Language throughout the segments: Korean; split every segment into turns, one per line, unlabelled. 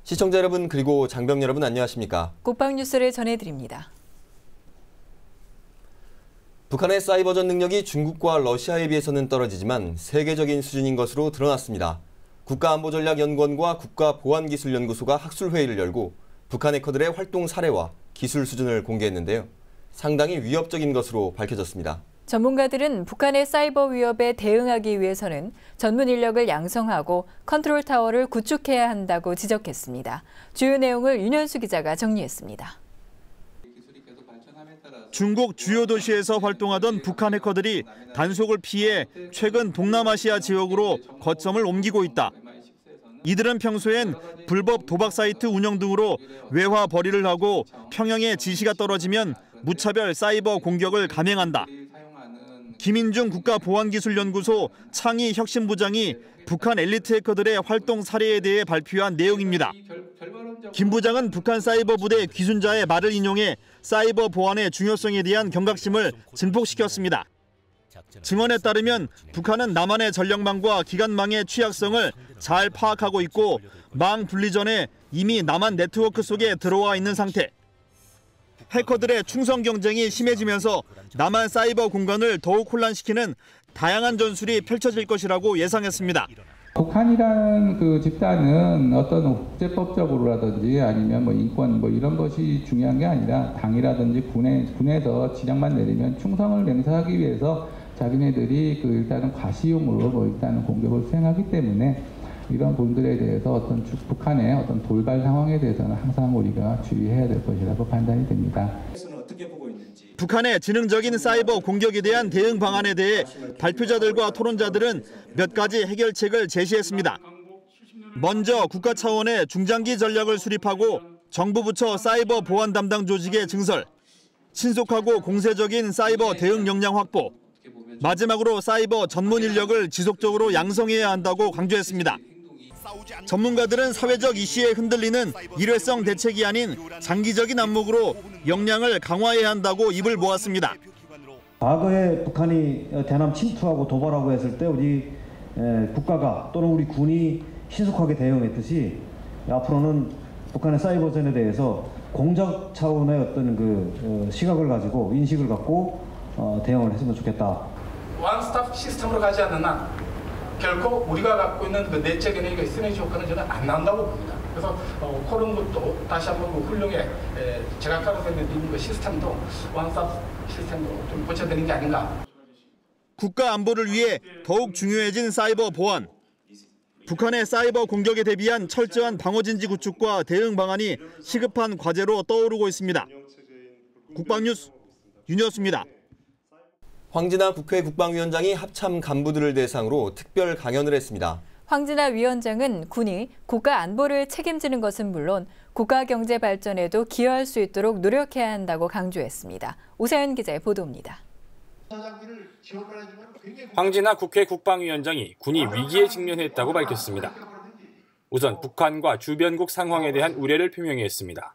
시청자 여러분 그리고 장병 여러분 안녕하십니까?
국방 뉴스를 전해드립니다.
북한의 사이버전 능력이 중국과 러시아에 비해서는 떨어지지만 세계적인 수준인 것으로 드러났습니다. 국가안보전략연구원과 국가보안기술연구소가 학술회의를 열고 북한 해커들의 활동 사례와 기술 수준을 공개했는데요. 상당히 위협적인 것으로 밝혀졌습니다.
전문가들은 북한의 사이버 위협에 대응하기 위해서는 전문 인력을 양성하고 컨트롤 타워를 구축해야 한다고 지적했습니다. 주요 내용을 윤현수 기자가 정리했습니다.
중국 주요 도시에서 활동하던 북한 해커들이 단속을 피해 최근 동남아시아 지역으로 거점을 옮기고 있다. 이들은 평소엔 불법 도박 사이트 운영 등으로 외화 벌이를 하고 평양에 지시가 떨어지면 무차별 사이버 공격을 감행한다. 김인중 국가보안기술연구소 창의 혁신부장이 북한 엘리트 해커들의 활동 사례에 대해 발표한 내용입니다. 김 부장은 북한 사이버 부대 귀순자의 말을 인용해 사이버 보안의 중요성에 대한 경각심을 증폭시켰습니다. 증언에 따르면 북한은 남한의 전력망과 기관망의 취약성을 잘 파악하고 있고 망 분리 전에 이미 남한 네트워크 속에 들어와 있는 상태. 해커들의 충성 경쟁이 심해지면서 남한 사이버 공간을 더욱 혼란시키는 다양한 전술이 펼쳐질 것이라고 예상했습니다.
북한이라는 그 집단은 어떤 국제법적으로라든지 아니면 인권 이런 것이 중요한 게 아니라 당이라든지 군에서 지령만 내리면 충성을 맹세하기 위해서 자기네들이 일단은 과시용으로 일단은 공격을 수행하기 때문에 이런 분들에 대해서 북한의 어떤 돌발 상황에 대해서는 항상 우리가 주의해야 될 것이라고 판단이 됩니다.
북한의 지능적인 사이버 공격에 대한 대응 방안에 대해 발표자들과 토론자들은 몇 가지 해결책을 제시했습니다. 먼저 국가 차원의 중장기 전략을 수립하고 정부 부처 사이버 보안 담당 조직의 증설, 신속하고 공세적인 사이버 대응 역량 확보, 마지막으로 사이버 전문 인력을 지속적으로 양성해야 한다고 강조했습니다. 전문가들은 사회적 이슈에 흔들리는 일회성 대책이 아닌 장기적인 안목으로 역량을 강화해야 한다고 입을 모았습니다.
과거에 북한이 대남 침투하고 도발하고 했을 때 우리 국가가 또는 우리 군이 신속하게 대응했듯이 앞으로는 북한의 사이버전에 대해서 공작 차원의 어떤 시각을 가지고 인식을 갖고 대응을 했으면 좋겠다.
원스톱 시스템으로 가지 않는 한 결코 우리가 갖고 있는 그 내적 에너지가 시너지 효과는 저는 안 나온다고 봅니다. 그래서 그런 것도 다시 한번 훌륭해 제각각으로 있는 그 시스템도 원스톱 시스템으로 좀 고쳐되는 게 아닌가.
국가 안보를 위해 더욱 중요해진 사이버 보안. 북한의 사이버 공격에 대비한 철저한 방어진지 구축과 대응 방안이 시급한 과제로 떠오르고 있습니다. 국방뉴스 윤여수입니다.
황진화 국회 국방위원장이 합참 간부들을 대상으로 특별 강연을 했습니다.
황진화 위원장은 군이 국가 안보를 책임지는 것은 물론 국가 경제 발전에도 기여할 수 있도록 노력해야 한다고 강조했습니다. 오사연 기자의 보도입니다.
황진화 국회 국방위원장이 군이 위기에 직면했다고 밝혔습니다. 우선 북한과 주변국 상황에 대한 우려를 표명했습니다.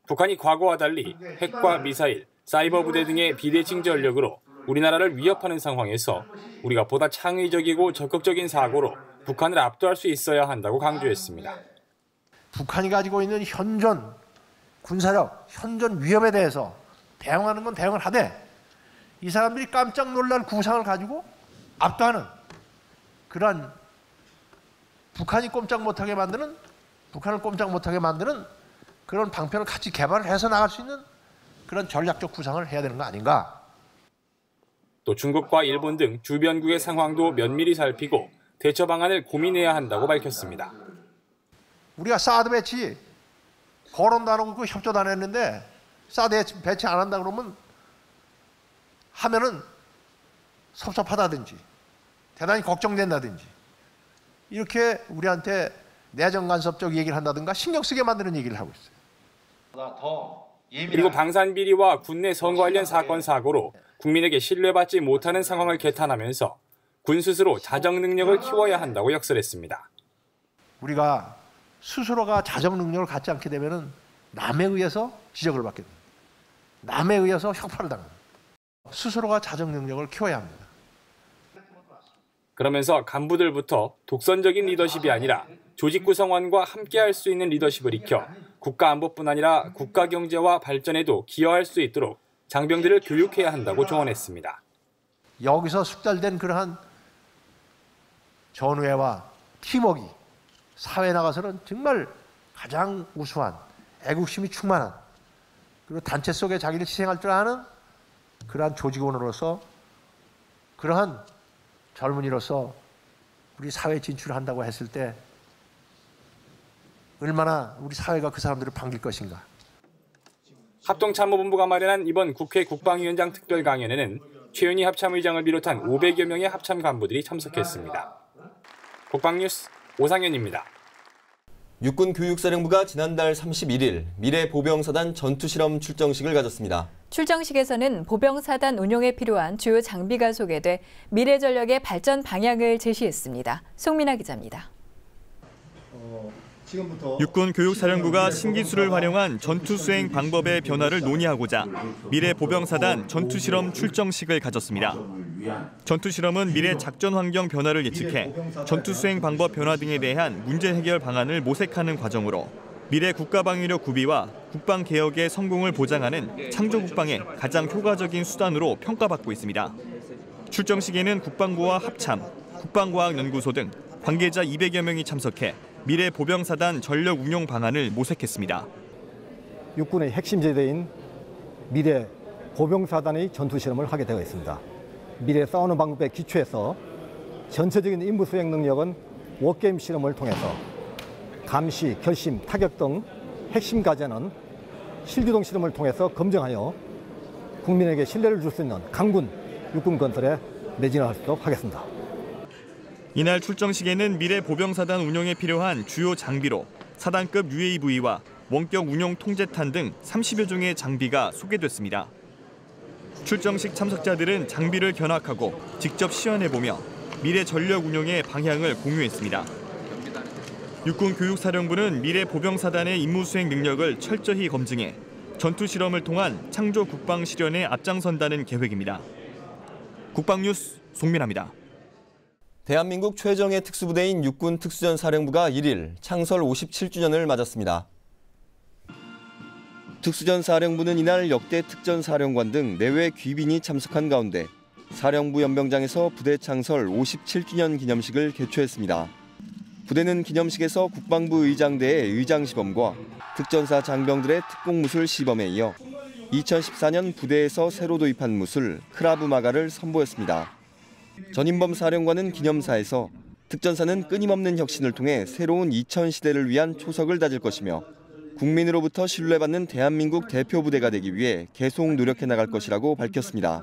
북한이 과거와 달리 핵과 미사일, 사이버 부대 등의 비대칭 전력으로 우리나라를 위협하는 상황에서 우리가 보다 창의적이고 적극적인 사고로 북한을 압도할 수 있어야 한다고 강조했습니다.
북한이 가지고 있는 현존 군사력, 현존 위협에 대해서 대응하는 건 대응을 하되 이 사람들이 깜짝 놀랄 구상을 가지고 압도하는 그러한 북한을 꼼짝 못하게 만드는 그런 방편을 같이 개발을 해서 나갈 수 있는 그런 전략적 구상을 해야 되는 거 아닌가.
또 중국과 일본 등 주변국의 상황도 면밀히 살피고 대처 방안을 고민해야 한다고 밝혔습니다.
우리가 사드 배치 거론도 안 하고 협조도 안 했는데 사드 배치 안 한다 그러면 하면은 섭섭하다든지 대단히 걱정된다든지 이렇게 우리한테 내정 간섭적 얘기를 한다든가 신경 쓰게 만드는 얘기를 하고 있어요.
그리고 방산비리와 군내 선거 관련 사건 사고로 국민에게 신뢰받지 못하는 상황을 개탄하면서 군 스스로 자정 능력을 키워야 한다고 역설했습니다.
우리가 스스로가 자정 능력을 갖지 않게 되면은 남에 의해서 지적을 받게 됩니다. 남에 의해서 혁파를 당합니다. 스스로가 자정 능력을 키워야 합니다.
그러면서 간부들부터 독선적인 리더십이 아니라 조직 구성원과 함께할 수 있는 리더십을 익혀 국가 안보뿐 아니라 국가 경제와 발전에도 기여할 수 있도록 장병들을 교육해야 한다고 조언했습니다.
여기서 숙달된 그러한 전우회와 팀워크가 사회에 나가서는 정말 가장 우수한 애국심이 충만한 그리고 단체 속에 자기를 희생할 줄 아는 그러한 조직원으로서 그러한 젊은이로서 우리 사회에 진출한다고 했을 때 얼마나 우리 사회가 그 사람들을 반길 것인가.
합동참모본부가 마련한 이번 국회 국방위원장 특별 강연에는 최윤희 합참의장을 비롯한 500여 명의 합참 간부들이 참석했습니다. 국방뉴스 오상현입니다.
육군교육사령부가 지난달 31일 미래보병사단 전투실험 출정식을 가졌습니다.
출정식에서는 보병사단 운용에 필요한 주요 장비가 소개돼 미래전력의 발전 방향을 제시했습니다. 송민아 기자입니다.
육군교육사령부가 신기술을 활용한 전투수행 방법의 변화를 논의하고자 미래보병사단 전투실험 출정식을 가졌습니다. 전투실험은 미래 작전 환경 변화를 예측해 전투수행 방법 변화 등에 대한 문제 해결 방안을 모색하는 과정으로 미래 국가방위력 구비와 국방개혁의 성공을 보장하는 창조국방의 가장 효과적인 수단으로 평가받고 있습니다. 출정식에는 국방부와 합참, 국방과학연구소 등 관계자 200여 명이 참석해 미래 보병사단 전력 운용 방안을 모색했습니다.
육군의 핵심 제대인 미래 보병사단의 전투 실험을 하게 되어 있습니다. 미래 싸우는 방법에 기초해서 전체적인 임무 수행 능력은 워게임 실험을 통해서 감시, 결심, 타격 등 핵심 과제는 실기동 실험을 통해서 검증하여 국민에게 신뢰를 줄 수 있는 강군 육군 건설에 매진할 수 있도록 하겠습니다.
이날 출정식에는 미래 보병사단 운용에 필요한 주요 장비로 사단급 UAV와 원격 운용 통제탄 등 30여 종의 장비가 소개됐습니다. 출정식 참석자들은 장비를 견학하고 직접 시연해보며 미래 전력 운용의 방향을 공유했습니다. 육군교육사령부는 미래 보병사단의 임무 수행 능력을 철저히 검증해 전투 실험을 통한 창조 국방 실현에 앞장선다는 계획입니다. 국방뉴스 송민아입니다.
대한민국 최정예 특수부대인 육군 특수전사령부가 1일 창설 57주년을 맞았습니다. 특수전사령부는 이날 역대 특전사령관 등 내외 귀빈이 참석한 가운데 사령부 연병장에서 부대 창설 57주년 기념식을 개최했습니다. 부대는 기념식에서 국방부 의장대의 의장시범과 특전사 장병들의 특공무술 시범에 이어 2014년 부대에서 새로 도입한 무술 크라브마가를 선보였습니다. 전인범 사령관은 기념사에서 특전사는 끊임없는 혁신을 통해 새로운 2000시대를 위한 초석을 다질 것이며 국민으로부터 신뢰받는 대한민국 대표부대가 되기 위해 계속 노력해 나갈 것이라고 밝혔습니다.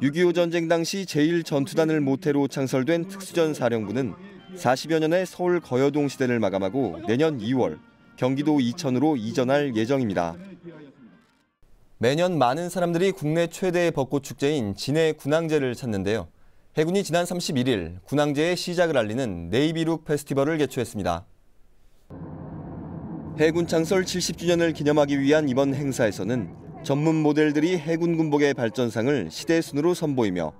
6.25 전쟁 당시 제1전투단을 모태로 창설된 특수전사령부는 40여 년의 서울 거여동 시대를 마감하고 내년 2월 경기도 이천으로 이전할 예정입니다. 매년 많은 사람들이 국내 최대의 벚꽃 축제인 진해 군항제를 찾는데요. 해군이 지난 31일 군항제의 시작을 알리는 네이비룩 페스티벌을 개최했습니다. 해군 창설 70주년을 기념하기 위한 이번 행사에서는 전문 모델들이 해군 군복의 발전상을 시대 순으로 선보이며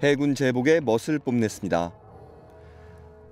해군 제복의 멋을 뽐냈습니다.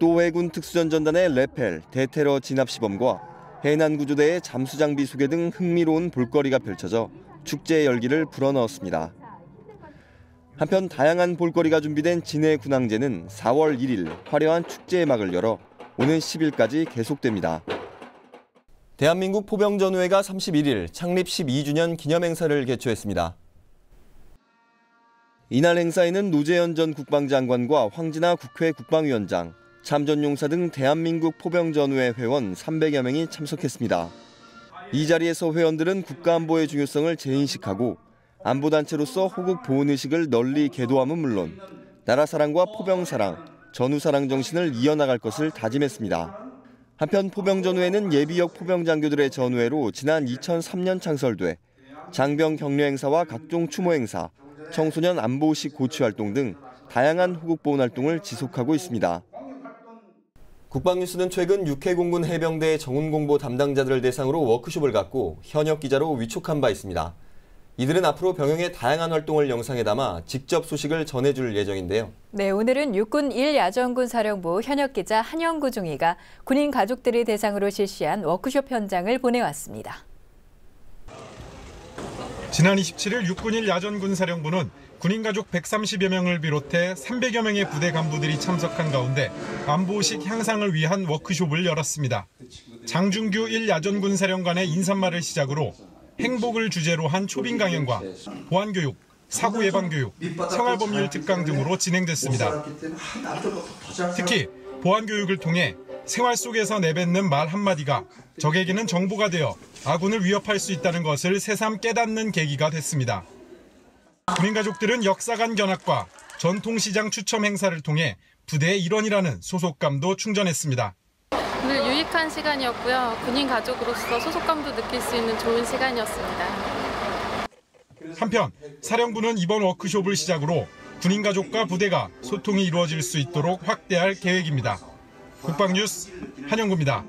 또 해군 특수전전단의 레펠, 대테러 진압 시범과 해난구조대의 잠수장비 소개 등 흥미로운 볼거리가 펼쳐져 축제의 열기를 불어넣었습니다. 한편 다양한 볼거리가 준비된 진해 군항제는 4월 1일 화려한 축제의 막을 열어 오는 10일까지 계속됩니다. 대한민국 포병전우회가 31일 창립 12주년 기념행사를 개최했습니다. 이날 행사에는 노재현 전 국방장관과 황진아 국회 국방위원장, 참전용사 등 대한민국 포병전우회 회원 300여 명이 참석했습니다. 이 자리에서 회원들은 국가안보의 중요성을 재인식하고 안보단체로서 호국 보훈의식을 널리 계도함은 물론 나라 사랑과 포병 사랑, 전우 사랑 정신을 이어나갈 것을 다짐했습니다. 한편 포병전우회는 예비역 포병장교들의 전우회로 지난 2003년 창설돼 장병 격려 행사와 각종 추모 행사, 청소년 안보식 고취 활동 등 다양한 호국 보훈 활동을 지속하고 있습니다. 국방뉴스는 최근 육해공군 해병대 정훈공보 담당자들을 대상으로 워크숍을 갖고 현역 기자로 위촉한 바 있습니다. 이들은 앞으로 병영의 다양한 활동을 영상에 담아 직접 소식을 전해줄 예정인데요.
네, 오늘은 육군 1야전군 사령부 현역 기자 한영구 중위가 군인 가족들이 대상으로 실시한 워크숍 현장을 보내왔습니다.
지난 27일 육군 1야전군 사령부는 군인 가족 130여 명을 비롯해 300여 명의 부대 간부들이 참석한 가운데 안보의식 향상을 위한 워크숍을 열었습니다. 장준규 1야전군 사령관의 인사말을 시작으로 행복을 주제로 한 초빙 강연과 보안교육, 사고 예방 교육, 생활법률 특강 등으로 진행됐습니다. 특히 보안 교육을 통해 생활 속에서 내뱉는 말 한마디가 적에게는 정보가 되어 아군을 위협할 수 있다는 것을 새삼 깨닫는 계기가 됐습니다. 군인 가족들은 역사관 견학과 전통시장 추첨 행사를 통해 부대의 일원이라는 소속감도 충전했습니다.
오늘 유익한 시간이었고요. 군인 가족으로서 소속감도 느낄 수 있는 좋은 시간이었습니다.
한편 사령부는 이번 워크숍을 시작으로 군인 가족과 부대가 소통이 이루어질 수 있도록 확대할 계획입니다. 국방뉴스 한영구입니다.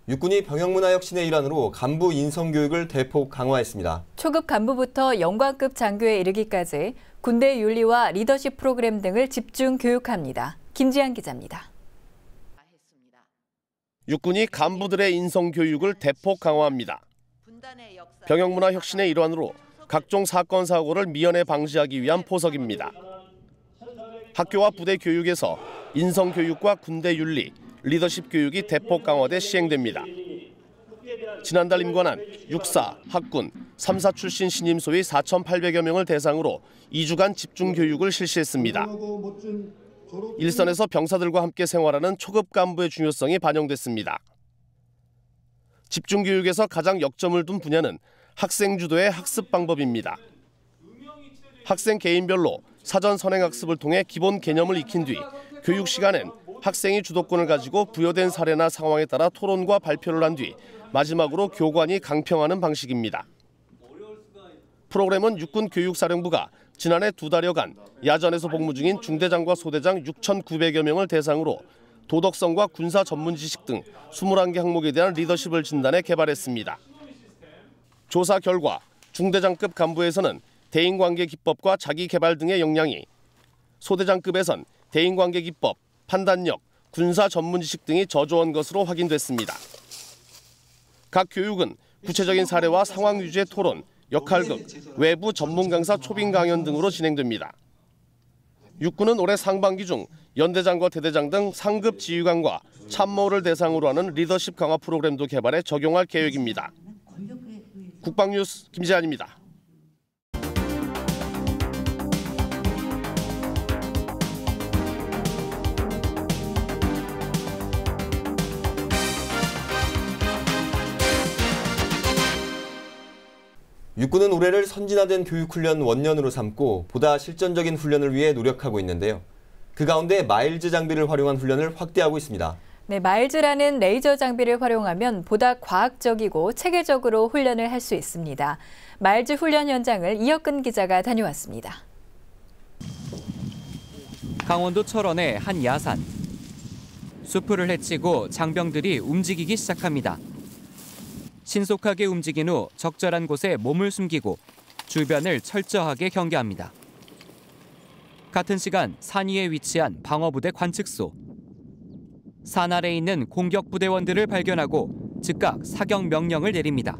육군이 병영문화 혁신의 일환으로 간부 인성 교육을 대폭 강화했습니다.
초급 간부부터 영관급 장교에 이르기까지 군대 윤리와 리더십 프로그램 등을 집중 교육합니다. 김지한 기자입니다.
육군이 간부들의 인성 교육을 대폭 강화합니다. 병영문화 혁신의 일환으로 각종 사건 사고를 미연에 방지하기 위한 포석입니다. 학교와 부대 교육에서 인성 교육과 군대 윤리, 리더십 교육이 대폭 강화돼 시행됩니다. 지난달 임관한 육사, 학군, 3사 출신 신임 소위 4,800여 명을 대상으로 2주간 집중 교육을 실시했습니다. 일선에서 병사들과 함께 생활하는 초급 간부의 중요성이 반영됐습니다. 집중 교육에서 가장 역점을 둔 분야는 학생 주도의 학습 방법입니다. 학생 개인별로 사전 선행학습을 통해 기본 개념을 익힌 뒤 교육 시간엔 학생이 주도권을 가지고 부여된 사례나 상황에 따라 토론과 발표를 한 뒤 마지막으로 교관이 강평하는 방식입니다. 프로그램은 육군교육사령부가 지난해 2달여간 야전에서 복무 중인 중대장과 소대장 6,900여 명을 대상으로 도덕성과 군사 전문 지식 등 21개 항목에 대한 리더십을 진단해 개발했습니다. 조사 결과 중대장급 간부에서는 대인관계 기법과 자기개발 등의 역량이, 소대장급에선 대인관계 기법, 판단력, 군사 전문 지식 등이 저조한 것으로 확인됐습니다. 각 교육은 구체적인 사례와 상황 위주의 토론, 역할극, 외부 전문 강사 초빙 강연 등으로 진행됩니다. 육군은 올해 상반기 중 연대장과 대대장 등 상급 지휘관과 참모를 대상으로 하는 리더십 강화 프로그램도 개발해 적용할 계획입니다. 국방뉴스 김재한입니다.
육군은 올해를 선진화된 교육훈련 원년으로 삼고 보다 실전적인 훈련을 위해 노력하고 있는데요. 그 가운데 마일즈 장비를 활용한 훈련을 확대하고 있습니다.
네, 마일즈라는 레이저 장비를 활용하면 보다 과학적이고 체계적으로 훈련을 할 수 있습니다. 마일즈 훈련 현장을 이혁근 기자가 다녀왔습니다.
강원도 철원의 한 야산. 수풀을 헤치고 장병들이 움직이기 시작합니다. 신속하게 움직인 후 적절한 곳에 몸을 숨기고 주변을 철저하게 경계합니다. 같은 시간 산 위에 위치한 방어부대 관측소. 산 아래에 있는 공격부대원들을 발견하고 즉각 사격 명령을 내립니다.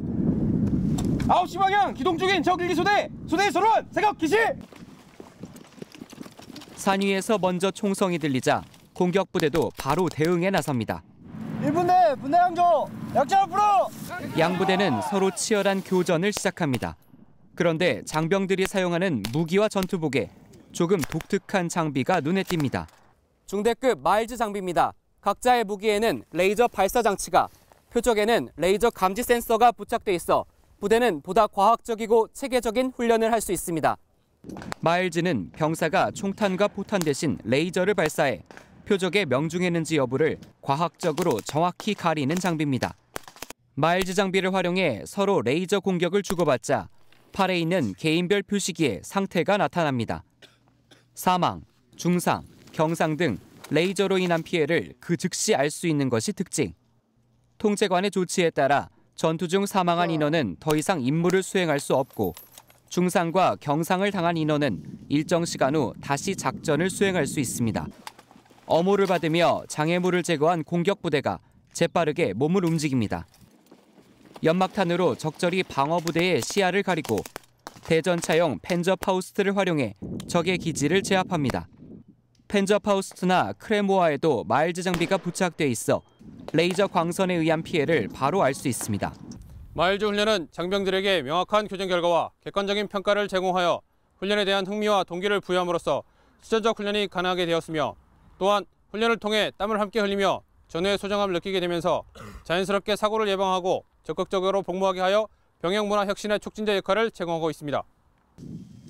9시 방향 기동 중인 적 1, 2소대! 소대 선원! 사격 기시!
산 위에서 먼저 총성이 들리자 공격부대도 바로 대응에 나섭니다.
1분대 분대 양조! 약자 앞으로!
양부대는 서로 치열한 교전을 시작합니다. 그런데 장병들이 사용하는 무기와 전투복에 조금 독특한 장비가 눈에 띕니다.
중대급 마일즈 장비입니다. 각자의 무기에는 레이저 발사 장치가, 표적에는 레이저 감지 센서가 부착돼 있어 부대는 보다 과학적이고 체계적인 훈련을 할 수 있습니다.
마일즈는 병사가 총탄과 포탄 대신 레이저를 발사해 표적에 명중했는지 여부를 과학적으로 정확히 가리는 장비입니다. 마일즈 장비를 활용해 서로 레이저 공격을 주고받자 팔에 있는 개인별 표시기에 상태가 나타납니다. 사망, 중상, 경상 등 레이저로 인한 피해를 그 즉시 알 수 있는 것이 특징. 통제관의 조치에 따라 전투 중 사망한 인원은 더 이상 임무를 수행할 수 없고 중상과 경상을 당한 인원은 일정 시간 후 다시 작전을 수행할 수 있습니다. 어모를 받으며 장애물을 제거한 공격부대가 재빠르게 몸을 움직입니다. 연막탄으로 적절히 방어부대의 시야를 가리고 대전차용 펜저파우스트를 활용해 적의 기지를 제압합니다. 펜저파우스트나 크레모아에도 마일즈 장비가 부착돼 있어 레이저 광선에 의한 피해를 바로 알 수 있습니다.
마일즈 훈련은 장병들에게 명확한 교정 결과와 객관적인 평가를 제공하여 훈련에 대한 흥미와 동기를 부여함으로써 실전적 훈련이 가능하게 되었으며 또한 훈련을 통해 땀을 함께 흘리며 전후의 소중함을 느끼게 되면서 자연스럽게 사고를 예방하고 적극적으로 복무하게 하여 병영 문화 혁신의 촉진제 역할을 제공하고 있습니다.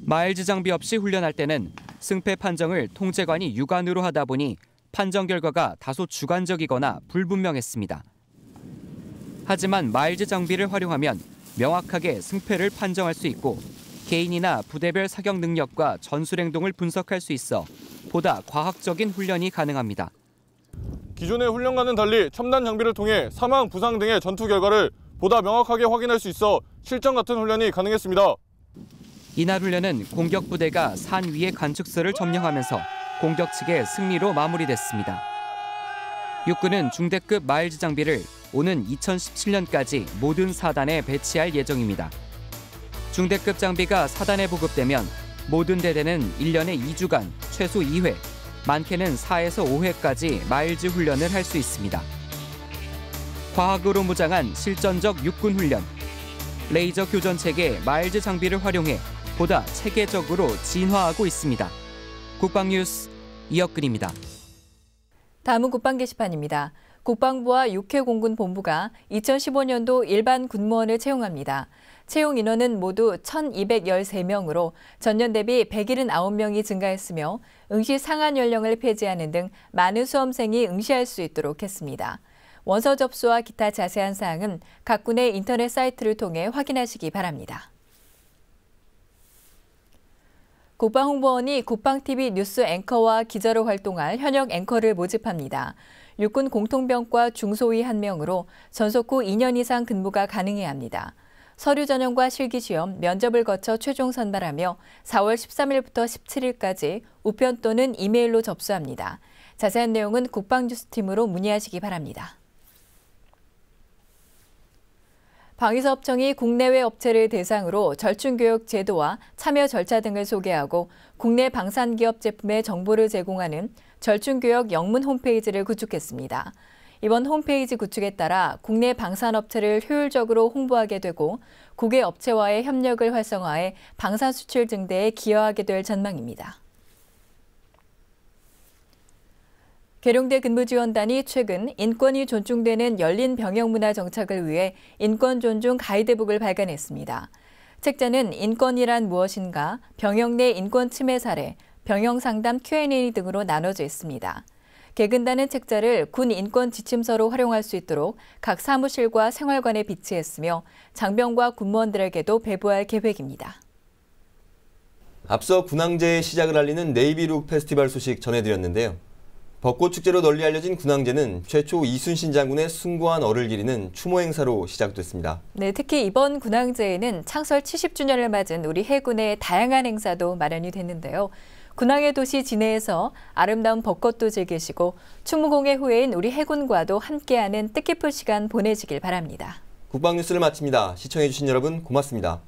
마일즈 장비 없이 훈련할 때는 승패 판정을 통제관이 육안으로 하다 보니 판정 결과가 다소 주관적이거나 불분명했습니다. 하지만 마일즈 장비를 활용하면 명확하게 승패를 판정할 수 있고 개인이나 부대별 사격 능력과 전술 행동을 분석할 수 있어 보다 과학적인 훈련이 가능합니다.
기존의 훈련과는 달리 첨단 장비를 통해 사망, 부상 등의 전투 결과를 보다 명확하게 확인할 수 있어 실전 같은 훈련이 가능했습니다.
이날 훈련은 공격부대가 산 위의 관측소를 점령하면서 공격 측의 승리로 마무리됐습니다. 육군은 중대급 마일즈 장비를 오는 2017년까지 모든 사단에 배치할 예정입니다. 중대급 장비가 사단에 보급되면 모든 대대는 1년에 2주간 최소 2회, 많게는 4에서 5회까지 마일즈 훈련을 할 수 있습니다. 과학으로 무장한 실전적 육군 훈련. 레이저 교전 체계 마일즈 장비를 활용해 보다 체계적으로 진화하고 있습니다. 국방뉴스 이혁근입니다.
다음은 국방 게시판입니다. 국방부와 육해공군본부가 2015년도 일반 군무원을 채용합니다. 채용 인원은 모두 1,213명으로 전년 대비 179명이 증가했으며 응시 상한 연령을 폐지하는 등 많은 수험생이 응시할 수 있도록 했습니다. 원서 접수와 기타 자세한 사항은 각 군의 인터넷 사이트를 통해 확인하시기 바랍니다. 국방홍보원이 국방TV 뉴스 앵커와 기자로 활동할 현역 앵커를 모집합니다. 육군 공통병과 중소위 1명으로 전속 후 2년 이상 근무가 가능해야 합니다. 서류 전형과 실기시험, 면접을 거쳐 최종 선발하며 4월 13일부터 17일까지 우편 또는 이메일로 접수합니다. 자세한 내용은 국방뉴스팀으로 문의하시기 바랍니다. 방위사업청이 국내외 업체를 대상으로 절충교육 제도와 참여 절차 등을 소개하고 국내 방산기업 제품의 정보를 제공하는 절충교육 영문 홈페이지를 구축했습니다. 이번 홈페이지 구축에 따라 국내 방산업체를 효율적으로 홍보하게 되고 국외 업체와의 협력을 활성화해 방산 수출 증대에 기여하게 될 전망입니다. 계룡대 근무지원단이 최근 인권이 존중되는 열린 병영문화 정착을 위해 인권 존중 가이드북을 발간했습니다. 책자는 인권이란 무엇인가, 병영 내 인권 침해 사례, 병영 상담 Q&A 등으로 나눠져 있습니다. 계근단은 책자를 군 인권 지침서로 활용할 수 있도록 각 사무실과 생활관에 비치했으며 장병과 군무원들에게도 배부할 계획입니다.
앞서 군항제의 시작을 알리는 네이비룩 페스티벌 소식 전해드렸는데요. 벚꽃축제로 널리 알려진 군항제는 최초 이순신 장군의 숭고한 얼을 기리는 추모 행사로 시작됐습니다.
네, 특히 이번 군항제에는 창설 70주년을 맞은 우리 해군의 다양한 행사도 마련이 됐는데요. 군항의 도시 진해에서 아름다운 벚꽃도 즐기시고 추모공의 후예인 우리 해군과도 함께하는 뜻깊은 시간 보내시길 바랍니다.
국방뉴스를 마칩니다. 시청해주신 여러분 고맙습니다.